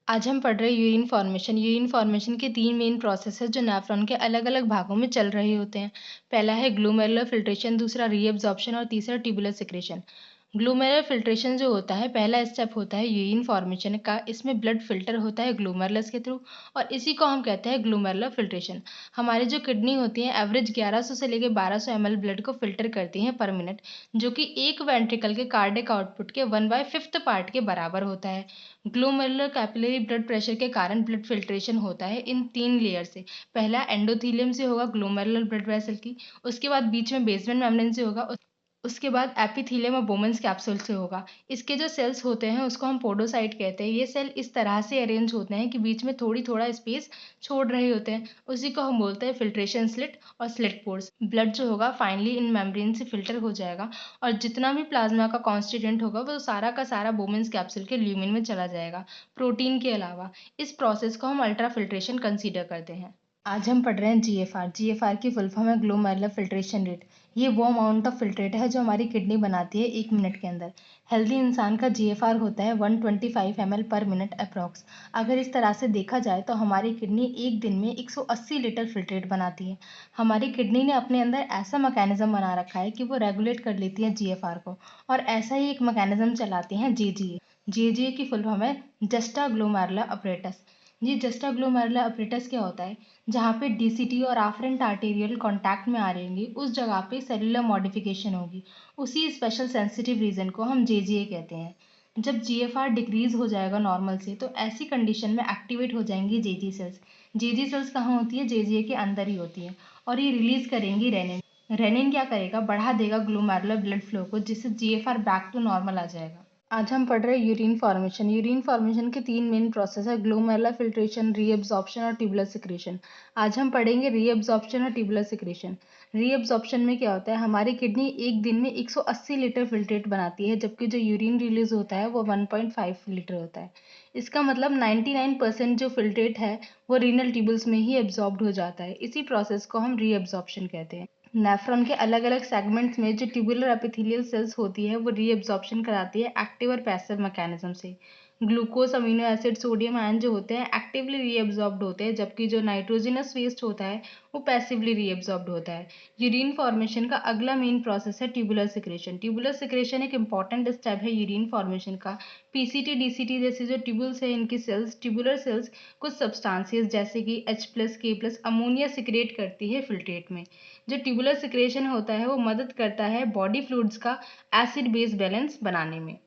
आज हम पढ़ रहे हैं यूरिन फॉर्मेशन। यूरिन फॉर्मेशन के 3 मेन प्रोसेस है जो नेफ्रॉन के अलग-अलग भागों में चल रहे होते हैं। पहला है ग्लोमेरुलर फिल्ट्रेशन, दूसरा रीअब्जॉर्प्शन और तीसरा ट्यूबुलर सिक्रेशन। ग्लोमेरुलर फिल्ट्रेशन जो होता है, पहला स्टेप होता है यूरिन फॉर्मेशन का। इसमें ब्लड फिल्टर होता है ग्लोमेरुलस के थ्रू और इसी को हम कहते हैं ग्लोमेरुलर फिल्ट्रेशन। हमारी जो किडनी होती है एवरेज 1100 से लेकर 1200 ml ब्लड को फिल्टर करती हैं पर मिनट, जो कि एक वेंट्रिकल के कार्डियक आउटपुट के 1/5 पार्ट के बराबर होता है। ग्लोमेरुलर कैपिलरी ब्लड प्रेशर के कारण ब्लड फिल्ट्रेशन होता है इन 3 लेयर से। पहला एंडोथेलियम से होगा ग्लोमेरुलर ब्लड वेसल की, उसके बाद बीच में बेसमेंट मेम्ब्रेन से होगा, उसके बाद एपिथेलियम और बोमेन्स कैप्सूल से होगा। इसके जो सेल्स होते हैं उसको हम पोडोसाइट कहते हैं। ये सेल इस तरह से अरेंज होते हैं कि बीच में थोड़ा स्पेस छोड़ रहे होते हैं। उसी को हम बोलते हैं फिल्ट्रेशन स्लिट और स्लिट पोर्स। ब्लड जो होगा फाइनली इन मेम्ब्रेन से फिल्टर हो जाएगा और जितना भी प्लाज्मा का कॉन्स्टिट्यूएंट होगा वो सारा का सारा बोमेन्स कैप्सूल के ल्यूमेन में चला जाएगा, प्रोटीन के अलावा। इस प्रोसेस को हम अल्ट्रा फिल्ट्रेशन कंसीडर करते हैं। आज हम पढ़ रहे हैं जीएफआर। जीएफआर की फुल फॉर्म है ग्लोमेरुलर फिल्ट्रेशन रेट। ये वो अमाउंट ऑफ फिल्ट्रेट है जो हमारी किडनी बनाती है 1 मिनट के अंदर। हेल्दी इंसान का जीएफआर होता है 125 ml पर मिनट अप्रॉक्स। अगर इस तरह से देखा जाए तो हमारी किडनी एक दिन में 180 लीटर फिल्ट्रेट बनाती है। हमारी किडनी ने अपने अंदर ऐसा मैकेनिज्म बना रखा है कि वो रेगुलेट कर लेती है जीएफआर को और ऐसा ही एक मैकेनिज्म चलाती हैं जेजीए। जेजीए की फुल फॉर्म है जस्टा ग्लोमेरुलर अपरेटस। ये जस्टा ग्लोमेरुलर अपरेटस क्या होता है? जहाँ पे डीसीटी और आफरेंट आर्टेरियल कांटेक्ट में आ रहेंगी उस जगह पे सेलुलर मॉडिफिकेशन होगी। उसी स्पेशल सेंसिटिव रीजन को हम जेजीए कहते हैं। जब जीएफआर डिक्रीज हो जाएगा नॉर्मल से तो ऐसी कंडीशन में एक्टिवेट हो जाएंगी जेजी सेल्स। जेजी सेल्स कहाँ होती है? जेजीए के अंदर ही होती है और ये रिलीज करेंगी रेनिन। रेनिन क्या करेगा? बढ़ा देगा ग्लोमेरुलर ब्लड फ्लो को, जिससे जीएफआर बैक टू नॉर्मल आ जाएगा। आज हम पढ़ रहे हैं यूरिन फॉर्मेशन। यूरिन फॉर्मेशन के 3 मेन प्रोसेस है ग्लोमेरुलर फिल्ट्रेशन, रीअब्जॉर्प्शन और ट्यूबुलर सिक्रेशन। आज हम पढ़ेंगे रीअब्जॉर्प्शन और ट्यूबुलर सिक्रेशन। रीअब्जॉर्प्शन में क्या होता है? हमारी किडनी एक दिन में 180 लीटर फिल्ट्रेट बनाती है, जबकि जो यूरिन रिलीज होता है वो 1.5 लीटर होता है। इसका मतलब 99% जो फिल्ट्रेट है वो रीनल ट्यूबल्स में ही एब्जॉर्ब्ड हो जाता है। इसी प्रोसेस को हम रीअब्जॉर्प्शन कहते हैं। नेफ्रॉन के अलग अलग सेगमेंट्स में जो ट्यूबुलर एपिथेलियल सेल्स होती है वो रीअब्जॉर्प्शन कराती है एक्टिव और पैसिव मैकेनिज्म से। Glucose, amino acid, sodium ion जो होते हैं एक्टिवली रीअब्जॉर्ब्ड होते हैं, जबकि जो नाइट्रोजनस वेस्ट होता है वो पैसिवली रीअब्जॉर्ब्ड होता है। यूरिन फॉर्मेशन का अगला मेन प्रोसेस है ट्यूबुलर सिक्रेशन। ट्यूबुलर सिक्रेशन एक इंपॉर्टेंट स्टेप है यूरिन फॉर्मेशन का। पीसीटी डीसीटी जैसे जो ट्यूबुल्स है इनकी सेल्स, ट्यूबुलर सेल्स, कुछ सब्सटेंसेस जैसे कि H+ K+ अमोनिया सिक्रेट करती है फिल्ट्रेट में। जो ट्यूबुलर सिक्रेशन होता है वो मदद करता है बॉडी फ्लूइड्स का एसिड बेस बैलेंस बनाने में।